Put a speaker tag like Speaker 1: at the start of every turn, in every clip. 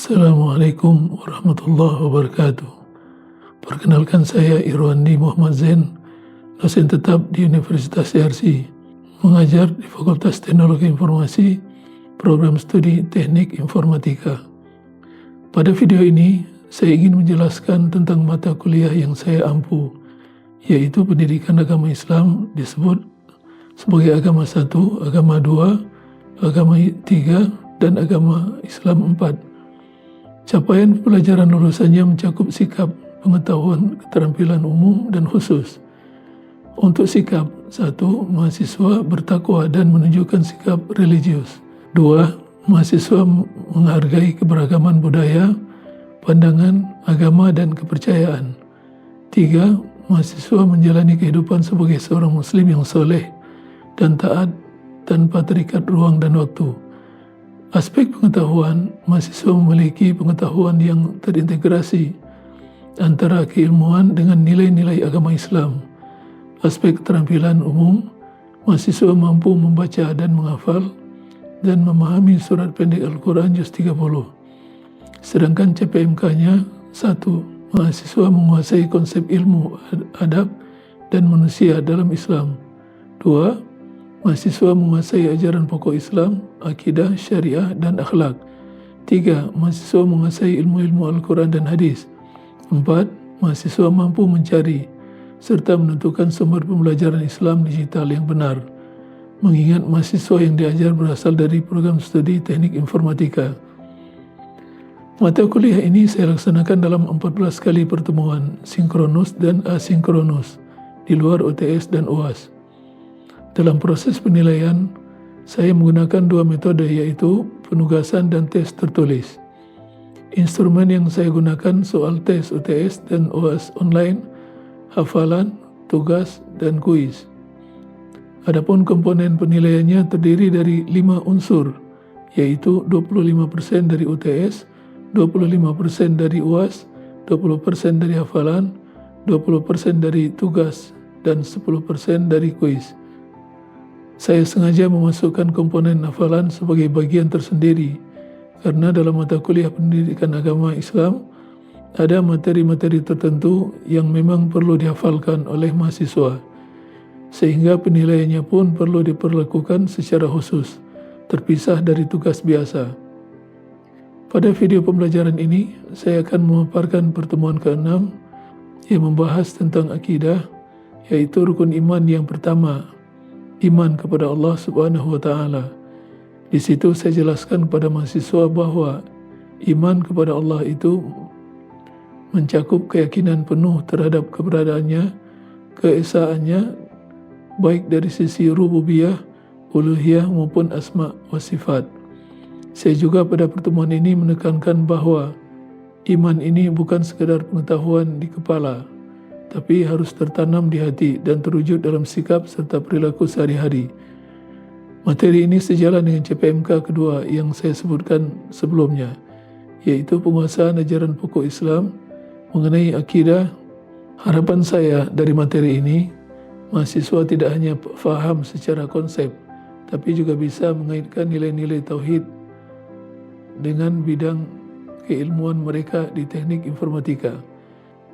Speaker 1: Assalamualaikum warahmatullahi wabarakatuh. Perkenalkan, saya Irwandi Muhammad Zain, dosen tetap di Universitas CRC, mengajar di Fakultas Teknologi Informasi, Program Studi Teknik Informatika. Pada video ini, saya ingin menjelaskan tentang mata kuliah yang saya ampu, yaitu Pendidikan Agama Islam disebut sebagai Agama 1, Agama 2, Agama 3, dan Agama Islam 4. Capaian pelajaran lulusannya mencakup sikap, pengetahuan, keterampilan umum, dan khusus. Untuk sikap, 1. Mahasiswa bertakwa dan menunjukkan sikap religius. 2. Mahasiswa menghargai keberagaman budaya, pandangan, agama, dan kepercayaan. 3. Mahasiswa menjalani kehidupan sebagai seorang muslim yang soleh dan taat tanpa terikat ruang dan waktu. Aspek pengetahuan, mahasiswa memiliki pengetahuan yang terintegrasi antara keilmuan dengan nilai-nilai agama Islam. Aspek keterampilan umum, mahasiswa mampu membaca dan menghafal dan memahami surat pendek Al-Quran juz 30. Sedangkan CPMK-nya, 1. Mahasiswa menguasai konsep ilmu, adab, dan manusia dalam Islam. 2. Mahasiswa menguasai ajaran pokok Islam, akidah, syariah, dan akhlak. 3. Mahasiswa menguasai ilmu-ilmu Al-Quran dan hadis. 4. Mahasiswa mampu mencari serta menentukan sumber pembelajaran Islam digital yang benar, mengingat mahasiswa yang diajar berasal dari program studi teknik informatika. Mata kuliah ini saya laksanakan dalam 14 kali pertemuan, sinkronus dan asinkronus, di luar UTS dan UAS. Dalam proses penilaian, saya menggunakan dua metode, yaitu penugasan dan tes tertulis. Instrumen yang saya gunakan soal tes UTS dan UAS online, hafalan, tugas, dan kuis. Adapun komponen penilaiannya terdiri dari 5 unsur, yaitu 25% dari UTS, 25% dari UAS, 20% dari hafalan, 20% dari tugas, dan 10% dari kuis. Saya sengaja memasukkan komponen hafalan sebagai bagian tersendiri karena dalam mata kuliah pendidikan agama Islam ada materi-materi tertentu yang memang perlu dihafalkan oleh mahasiswa, sehingga penilaiannya pun perlu diperlakukan secara khusus, terpisah dari tugas biasa. Pada video pembelajaran ini, saya akan memaparkan pertemuan ke-6 yang membahas tentang akidah, yaitu rukun iman yang pertama, iman kepada Allah Subhanahu wa Ta'ala. Di situ saya jelaskan kepada mahasiswa bahwa iman kepada Allah itu mencakup keyakinan penuh terhadap keberadaannya, keesaannya, baik dari sisi rububiyah, uluhiyah maupun asma wa sifat. Saya juga pada pertemuan ini menekankan bahwa iman ini bukan sekadar pengetahuan di kepala, tapi harus tertanam di hati dan terwujud dalam sikap serta perilaku sehari-hari. Materi ini sejalan dengan CPMK kedua yang saya sebutkan sebelumnya, yaitu penguasaan ajaran pokok Islam mengenai akidah. Harapan saya dari materi ini, mahasiswa tidak hanya faham secara konsep, tapi juga bisa mengaitkan nilai-nilai tauhid dengan bidang keilmuan mereka di teknik informatika.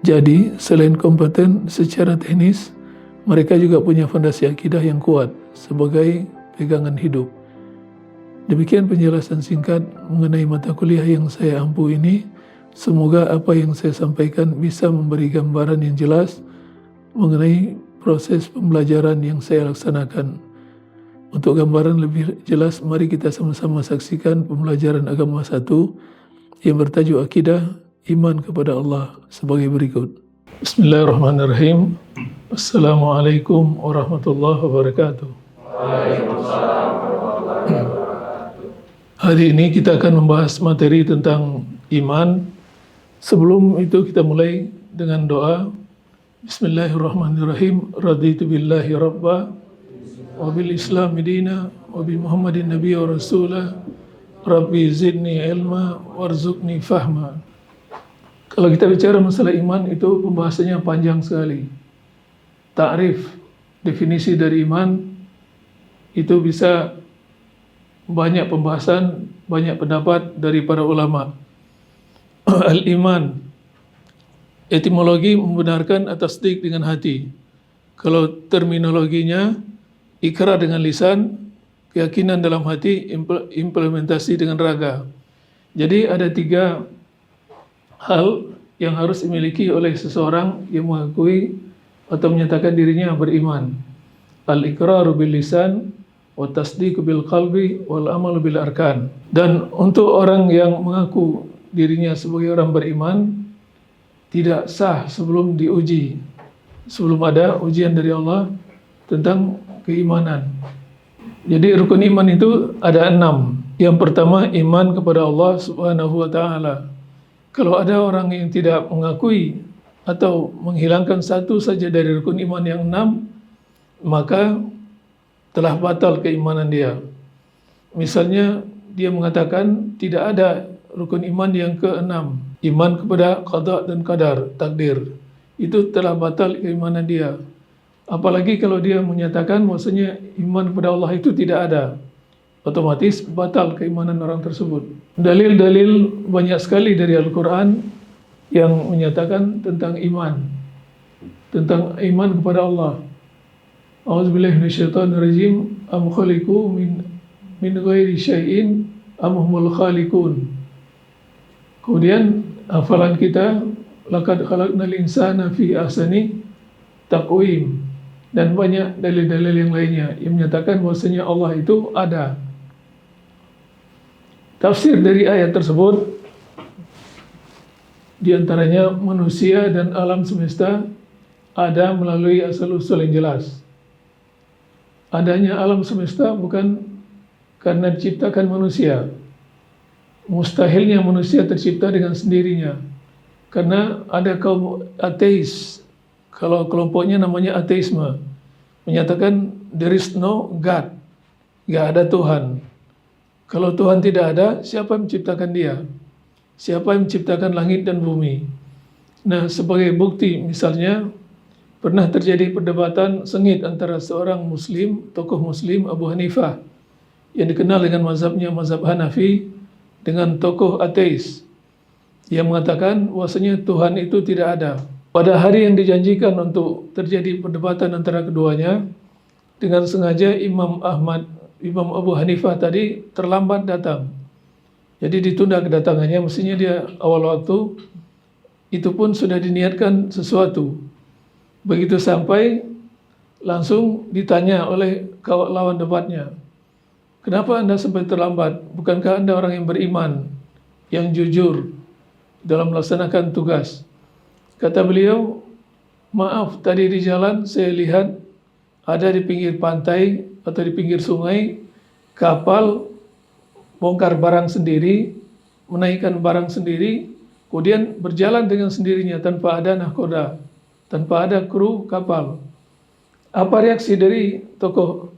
Speaker 1: Jadi, selain kompeten secara teknis, mereka juga punya fondasi akidah yang kuat sebagai pegangan hidup. Demikian penjelasan singkat mengenai mata kuliah yang saya ampu ini. Semoga apa yang saya sampaikan bisa memberi gambaran yang jelas mengenai proses pembelajaran yang saya laksanakan. Untuk gambaran lebih jelas, mari kita sama-sama saksikan pembelajaran agama 1 yang bertajuk akidah, iman kepada Allah sebagai berikut. Bismillahirrahmanirrahim. Assalamualaikum warahmatullahi wabarakatuh.
Speaker 2: Waalaikumsalam warahmatullahi wabarakatuh.
Speaker 1: Hari ini kita akan membahas materi tentang iman. Sebelum itu kita mulai dengan doa. Bismillahirrahmanirrahim. Raditu billahi rabba wa bil islami dina wa bi muhammadin nabiyya wa rasulah. Rabbi zidni ilma warzuqni fahma. Kalau kita bicara masalah iman, itu pembahasannya panjang sekali. Ta'rif, definisi dari iman, itu bisa banyak pembahasan, banyak pendapat dari para ulama. Al-iman, etimologi membenarkan atas tasdik dengan hati. Kalau terminologinya, ikrar dengan lisan, keyakinan dalam hati, implementasi dengan raga. Jadi ada 3 hal yang harus dimiliki oleh seseorang yang mengakui atau menyatakan dirinya beriman. Al-iqraru bil lisan, wa tasdiqu bil qalbi, wal amalu bil arkan. Dan untuk orang yang mengaku dirinya sebagai orang beriman, tidak sah sebelum diuji, sebelum ada ujian dari Allah tentang keimanan. Jadi rukun iman itu ada 6. Yang pertama, iman kepada Allah Subhanahu wa ta'ala. Kalau ada orang yang tidak mengakui atau menghilangkan satu saja dari rukun iman yang 6, maka telah batal keimanan dia. Misalnya dia mengatakan tidak ada rukun iman yang ke-6, iman kepada qada dan qadar, takdir. Itu telah batal keimanan dia. Apalagi kalau dia menyatakan bahwasanya iman kepada Allah itu tidak ada, otomatis batal keimanan orang tersebut. Dalil-dalil banyak sekali dari Al-Quran yang menyatakan tentang iman kepada Allah. A'udzubillahi minasyaitonirrajim. Am khaliqu min ghairi syai'in am humul khaliqun. Kemudian hafalan kita, laqad khalaqnal insana fi ahsani taqwim, dan banyak dalil-dalil yang lainnya yang menyatakan bahwasanya Allah itu ada. Tafsir dari ayat tersebut diantaranya manusia dan alam semesta ada melalui asal-usul yang jelas. Adanya alam semesta bukan karena diciptakan manusia. Mustahilnya manusia tercipta dengan sendirinya, karena ada kaum ateis. Kalau kelompoknya namanya ateisme, menyatakan there is no God, nggak ada Tuhan. Kalau Tuhan tidak ada, siapa yang menciptakan dia? Siapa yang menciptakan langit dan bumi? Nah, sebagai bukti misalnya pernah terjadi perdebatan sengit antara seorang muslim, tokoh muslim Abu Hanifah yang dikenal dengan mazhabnya mazhab Hanafi, dengan tokoh ateis yang mengatakan bahwasanya Tuhan itu tidak ada. Pada hari yang dijanjikan untuk terjadi perdebatan antara keduanya, dengan sengaja Imam Abu Hanifah tadi terlambat datang. Jadi ditunda kedatangannya, mestinya dia awal waktu, itu pun sudah diniatkan sesuatu. Begitu sampai, langsung ditanya oleh lawan debatnya, kenapa Anda sampai terlambat? Bukankah Anda orang yang beriman, yang jujur dalam melaksanakan tugas? Kata beliau, maaf, tadi di jalan saya lihat ada di pinggir pantai atau di pinggir sungai kapal bongkar barang sendiri, menaikkan barang sendiri, kemudian berjalan dengan sendirinya tanpa ada nahkoda, tanpa ada kru kapal. Apa reaksi dari tokoh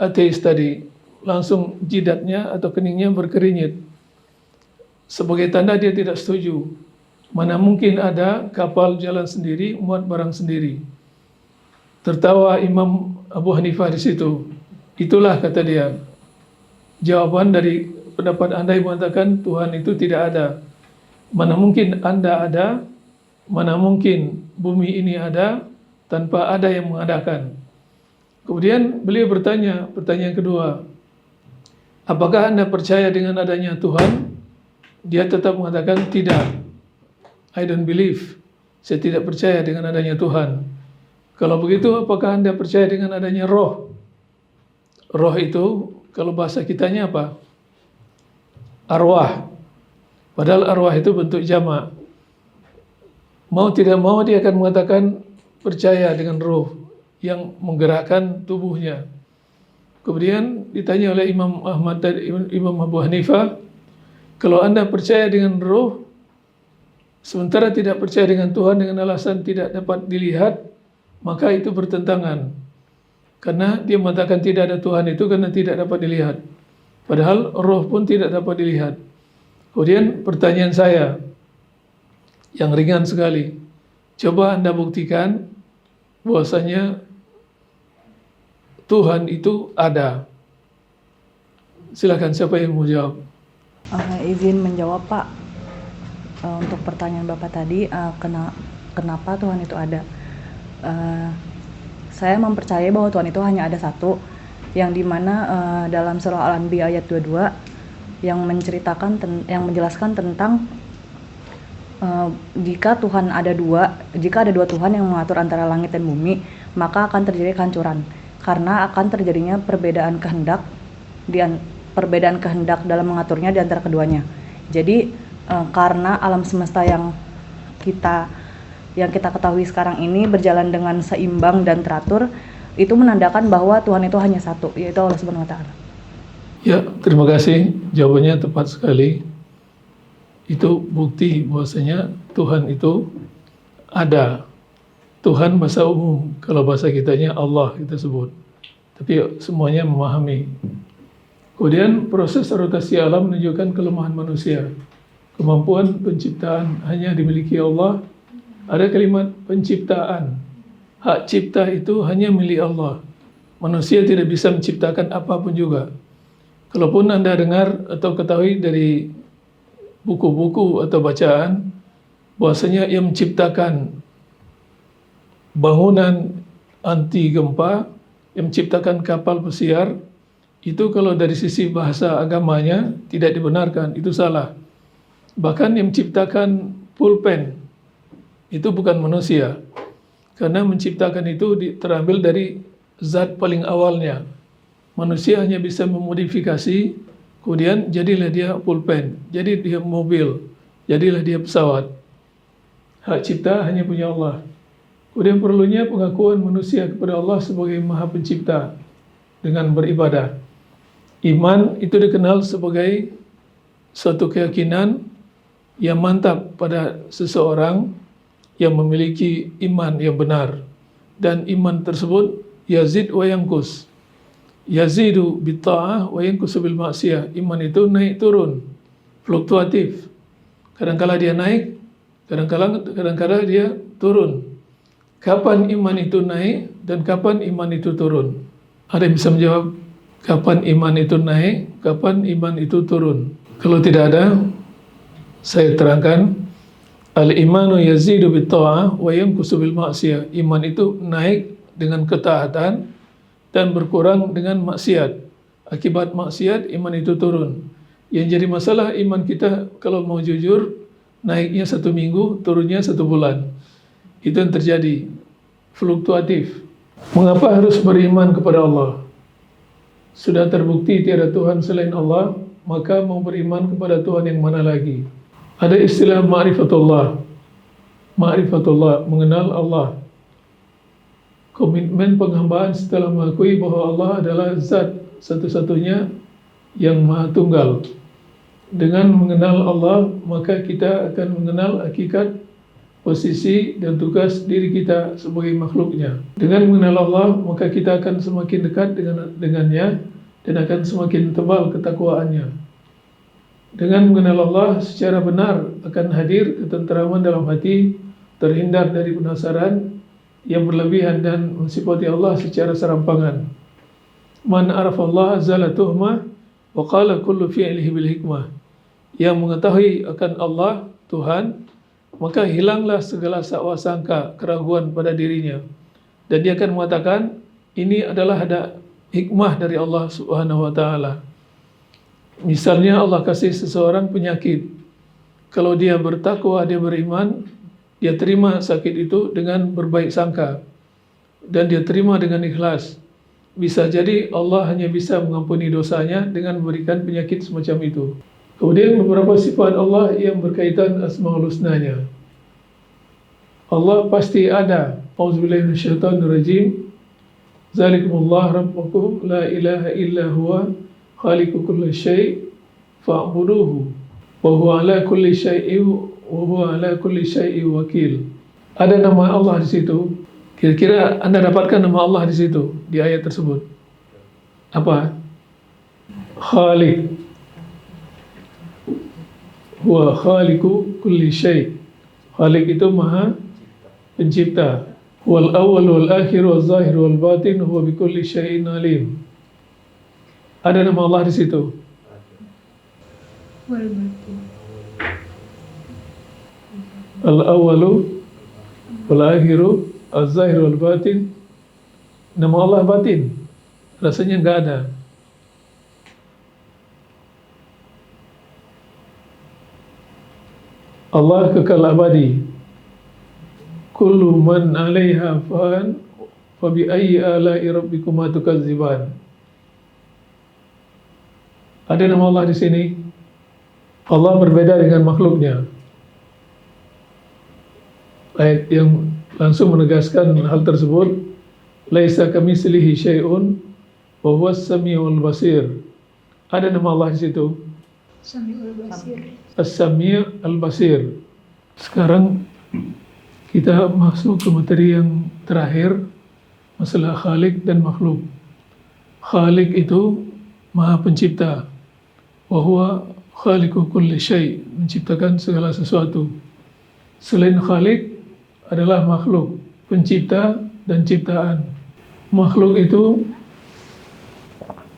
Speaker 1: ateis tadi? Langsung jidatnya atau keningnya berkerinyit. Sebagai tanda dia tidak setuju. Mana mungkin ada kapal jalan sendiri, muat barang sendiri. Tertawa Imam Abu Hanifah di situ. Itulah, kata dia, jawaban dari pendapat Anda yang mengatakan Tuhan itu tidak ada. Mana mungkin Anda ada, mana mungkin bumi ini ada tanpa ada yang mengadakan. Kemudian beliau bertanya, pertanyaan kedua, apakah Anda percaya dengan adanya Tuhan? Dia tetap mengatakan tidak. I don't believe. Saya tidak percaya dengan adanya Tuhan. Kalau begitu, apakah Anda percaya dengan adanya roh? Roh itu, kalau bahasa kitanya apa? Arwah. Padahal arwah itu bentuk jamak. Mau tidak mau dia akan mengatakan percaya dengan roh yang menggerakkan tubuhnya. Kemudian ditanya oleh Imam Abu Hanifah, kalau Anda percaya dengan roh, sementara tidak percaya dengan Tuhan dengan alasan tidak dapat dilihat, maka itu bertentangan. Karena dia mengatakan tidak ada Tuhan itu karena tidak dapat dilihat. Padahal roh pun tidak dapat dilihat. Kemudian pertanyaan saya yang ringan sekali, coba Anda buktikan bahwasanya Tuhan itu ada. Silakan, siapa yang mau jawab?
Speaker 3: Izin menjawab, Pak. Untuk pertanyaan Bapak tadi, kenapa Tuhan itu ada? Saya mempercayai bahwa Tuhan itu hanya ada satu, yang dimana dalam surah Al-Anbiya ayat 22 yang menjelaskan tentang jika ada dua Tuhan yang mengatur antara langit dan bumi, maka akan terjadi kehancuran karena akan terjadinya perbedaan kehendak dalam mengaturnya di antara keduanya. Jadi karena alam semesta yang kita ketahui sekarang ini berjalan dengan seimbang dan teratur, itu menandakan bahwa Tuhan itu hanya satu, yaitu Allah Subhanahu wa taala.
Speaker 1: Ya, terima kasih. Jawabannya tepat sekali. Itu bukti bahwasanya Tuhan itu ada. Tuhan bahasa umum, kalau bahasa kitanya Allah kita sebut. Tapi semuanya memahami. Kemudian proses rotasi alam menunjukkan kelemahan manusia. Kemampuan penciptaan hanya dimiliki Allah. Ada kalimat penciptaan. Hak cipta itu hanya milik Allah. Manusia tidak bisa menciptakan apapun juga. Kalaupun Anda dengar atau ketahui dari buku-buku atau bacaan, bahwasanya yang menciptakan bangunan anti gempa, yang menciptakan kapal pesiar, itu kalau dari sisi bahasa agamanya tidak dibenarkan, itu salah. Bahkan yang menciptakan pulpen, itu bukan manusia. Karena menciptakan itu terambil dari zat paling awalnya. Manusia hanya bisa memodifikasi, kemudian jadilah dia pulpen, jadi dia mobil, jadilah dia pesawat. Hak cipta hanya punya Allah. Kemudian perlunya pengakuan manusia kepada Allah sebagai Maha Pencipta dengan beribadah. Iman itu dikenal sebagai suatu keyakinan yang mantap pada seseorang yang memiliki iman yang benar. Dan iman tersebut yazid wa yankus. Yazidu bitta'ah wa yankusu bil ma'siyah. Iman itu naik turun, fluktuatif. Kadang-kala dia naik, kadang-kala dia turun. Kapan iman itu naik dan kapan iman itu turun? Ada yang bisa menjawab kapan iman itu naik, kapan iman itu turun? Kalau tidak ada, saya terangkan. Al-imanu yazidu bitta'ah wa yankusu bil ma'siyah. Iman itu naik dengan ketaatan dan berkurang dengan maksiat. Akibat maksiat, iman itu turun. Yang jadi masalah iman kita kalau mau jujur, naiknya 1 minggu, turunnya 1 bulan. Itu yang terjadi, fluktuatif. Mengapa harus beriman kepada Allah? Sudah terbukti tiada Tuhan selain Allah, maka mau beriman kepada Tuhan yang mana lagi? Ada istilah ma'rifatullah. Ma'rifatullah, mengenal Allah. Komitmen penghambaan setelah mengakui bahwa Allah adalah zat satu-satunya yang maha tunggal. Dengan mengenal Allah, maka kita akan mengenal hakikat, posisi dan tugas diri kita sebagai makhluknya. Dengan mengenal Allah, maka kita akan semakin dekat dengannya dan akan semakin tebal ketakwaannya. Dengan mengenal Allah secara benar akan hadir ketenteraman dalam hati, terhindar dari penasaran yang berlebihan dan mensifati Allah secara serampangan. Man arafa Allah zala tuhmah wa qala kullu fi'lihi bil hikmah. Yang mengetahui akan Allah, Tuhan, maka hilanglah segala sakwa sangka, keraguan pada dirinya. Dan dia akan mengatakan, ini adalah ada hikmah dari Allah Subhanahu wa taala. Misalnya Allah kasih seseorang penyakit. Kalau dia bertakwa, dia beriman, dia terima sakit itu dengan berbaik sangka dan dia terima dengan ikhlas. Bisa jadi Allah hanya bisa mengampuni dosanya dengan memberikan penyakit semacam itu. Kemudian beberapa sifat Allah yang berkaitan Asmaul Husnanya. Allah pasti ada. Auzubillahi minasyaitonirrajim. Zalikumullah rabbukum la ilaha illa huwa khaliqu kulli syai' fa'buduhu wa huwa ala kulli syai'in wa huwa ala kulli syai'in wakil. Ada nama Allah di situ. Kira-kira Anda dapatkan nama Allah di situ di ayat tersebut. Apa? Khaliq. Huwa khaliqu kulli syai'. Khaliq itu maha pencipta. Wal awwal wal akhir wal zahir wal batin huwa bikulli syai'in alim. Ada nama Allah di situ.
Speaker 4: Wal batin.
Speaker 1: Al-awalu wal-akhiru, az-zahir wal-batin. Nama Allah batin, rasanya nggak ada. Allah kekal abadi. Kullu man 'alaiha fan, fa bi ayyi ala'i rabbikuma tukadziban. Ada nama Allah di sini. Allah berbeda dengan makhluknya. Ayat yang langsung menegaskan hal tersebut, laisa kamitslihi syai'un wa huwas samiul basir. Ada nama Allah di situ.
Speaker 2: Samiul Basir.
Speaker 1: As-Sami' Al-Basir. Sekarang kita masuk ke materi yang terakhir, masalah Khalik dan makhluk. Khalik itu Maha Pencipta. Wa huwa khaliqu kulli syai', menciptakan segala sesuatu. Selain Khalik adalah makhluk, pencipta dan ciptaan. Makhluk itu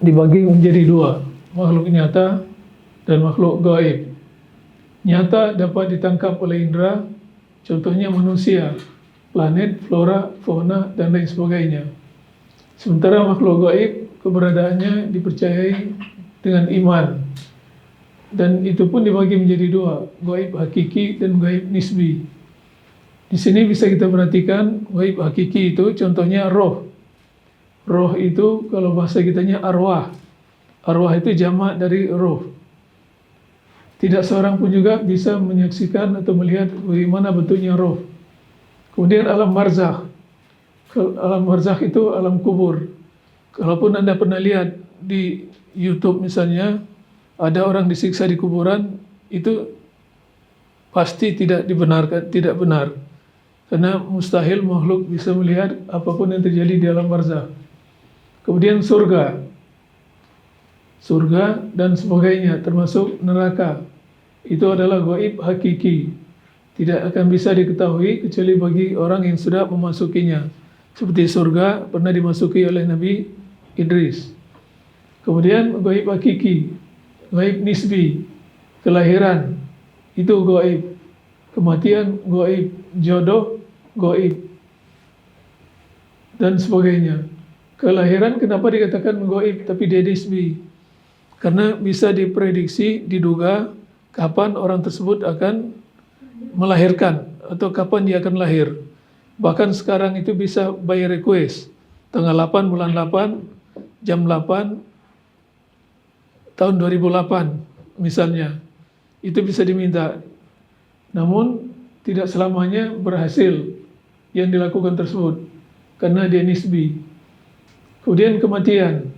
Speaker 1: dibagi menjadi dua, makhluk nyata dan makhluk gaib. Nyata dapat ditangkap oleh indera, contohnya manusia, planet, flora, fauna, dan lain sebagainya. Sementara makhluk gaib keberadaannya dipercayai dengan iman, dan itu pun dibagi menjadi dua, gaib hakiki dan gaib nisbi. Di sini bisa kita perhatikan gaib hakiki itu contohnya roh. Roh itu kalau bahasa kitanya arwah. Arwah itu jamak dari roh. Tidak seorang pun juga bisa menyaksikan atau melihat bagaimana bentuknya roh. Kemudian alam barzakh. Alam barzakh itu alam kubur. Kalaupun Anda pernah lihat di YouTube misalnya, ada orang disiksa di kuburan, itu pasti tidak dibenarkan, tidak benar. Karena mustahil makhluk bisa melihat apapun yang terjadi di alam barzakh. Kemudian surga. Surga dan sebagainya, termasuk neraka. Itu adalah gaib hakiki. Tidak akan bisa diketahui kecuali bagi orang yang sudah memasukinya. Seperti surga pernah dimasuki oleh Nabi Idris. Kemudian gaib hakiki, gaib nisbi, kelahiran, itu gaib. Kematian gaib, jodoh gaib, dan sebagainya. Kelahiran kenapa dikatakan gaib tapi dia nisbi? Karena bisa diprediksi, diduga kapan orang tersebut akan melahirkan atau kapan dia akan lahir. Bahkan sekarang itu bisa by request. Tanggal 8 bulan 8, jam 8 tahun 2008 misalnya. Itu bisa diminta. Namun tidak selamanya berhasil yang dilakukan tersebut karena dia nisbi. Kemudian kematian.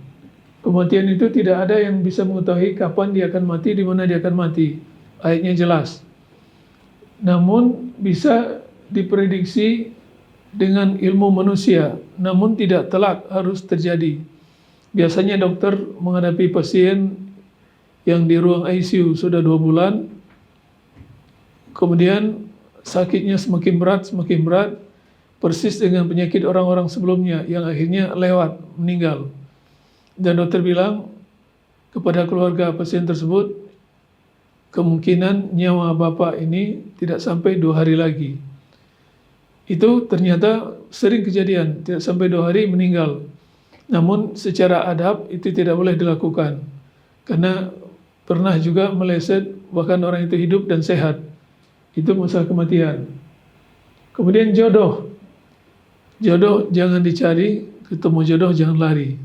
Speaker 1: Kematian itu tidak ada yang bisa mengetahui kapan dia akan mati, di mana dia akan mati. Ayatnya jelas. Namun bisa diprediksi dengan ilmu manusia, namun tidak telak harus terjadi. Biasanya dokter menghadapi pasien yang di ruang ICU sudah 2 bulan, kemudian sakitnya semakin berat, persis dengan penyakit orang-orang sebelumnya yang akhirnya lewat, meninggal. Dan dokter bilang kepada keluarga pasien tersebut, kemungkinan nyawa bapak ini tidak sampai 2 hari lagi. Itu ternyata sering kejadian, tidak sampai 2 hari meninggal. Namun secara adab itu tidak boleh dilakukan. Karena pernah juga meleset, bahkan orang itu hidup dan sehat. Itu masalah kematian. Kemudian jodoh. Jodoh jangan dicari, ketemu jodoh jangan lari.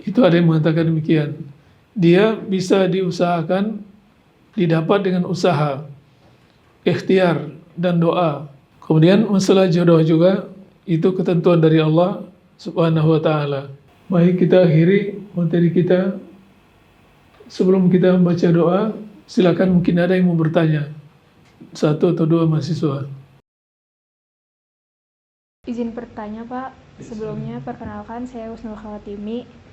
Speaker 1: Itu ada yang mengatakan demikian. Dia bisa diusahakan, didapat dengan usaha, ikhtiar, dan doa. Kemudian masalah jodoh juga, itu ketentuan dari Allah Subhanahu wa ta'ala. Baik, kita akhiri materi kita. Sebelum kita membaca doa, silakan mungkin ada yang mau bertanya. 1 atau 2 mahasiswa.
Speaker 2: Izin bertanya Pak, sebelumnya perkenalkan saya Husnul Khawatimi.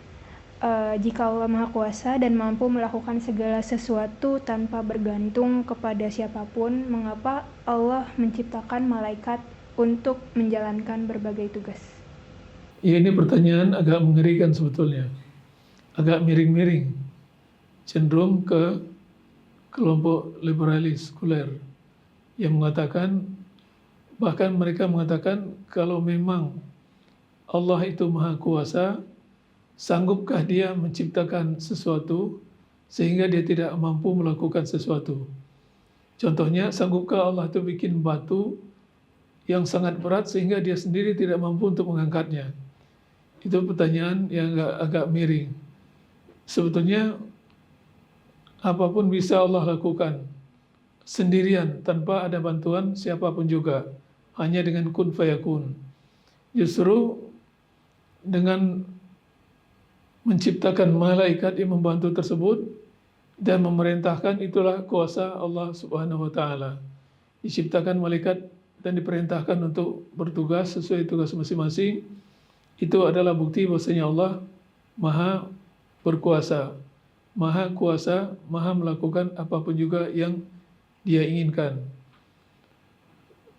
Speaker 2: Jika Allah Maha Kuasa dan mampu melakukan segala sesuatu tanpa bergantung kepada siapapun, mengapa Allah menciptakan malaikat untuk menjalankan berbagai tugas?
Speaker 1: Ya, ini pertanyaan agak mengerikan sebetulnya. Agak miring-miring. Cenderung ke kelompok liberalis, sekuler. yang mengatakan, bahkan mereka mengatakan kalau memang Allah itu Maha Kuasa, sanggupkah Dia menciptakan sesuatu sehingga Dia tidak mampu melakukan sesuatu? Contohnya, sanggupkah Allah itu bikin batu yang sangat berat sehingga Dia sendiri tidak mampu untuk mengangkatnya? Itu pertanyaan yang agak miring. Sebetulnya apapun bisa Allah lakukan sendirian tanpa ada bantuan siapapun juga, hanya dengan kun fayakun. Justru dengan menciptakan malaikat yang membantu tersebut dan memerintahkan, itulah kuasa Allah Subhanahu wa taala. Diciptakan malaikat dan diperintahkan untuk bertugas sesuai tugas masing-masing. Itu adalah bukti bahwasanya Allah Maha berkuasa, Maha kuasa, Maha melakukan apapun juga yang Dia inginkan.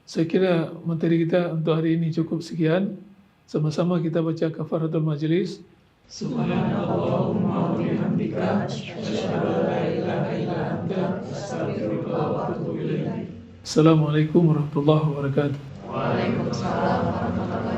Speaker 1: Saya kira materi kita untuk hari ini cukup sekian. Sama-sama kita baca kafaratul majlis. Subhanallahumma wa bihamdika asyhadu an la ilaha illa anta astaghfiruka wa atubu ilaik. Assalamualaikum warahmatullahi wabarakatuh.
Speaker 3: Waalaikumsalam warahmatullahi wabarakatuh.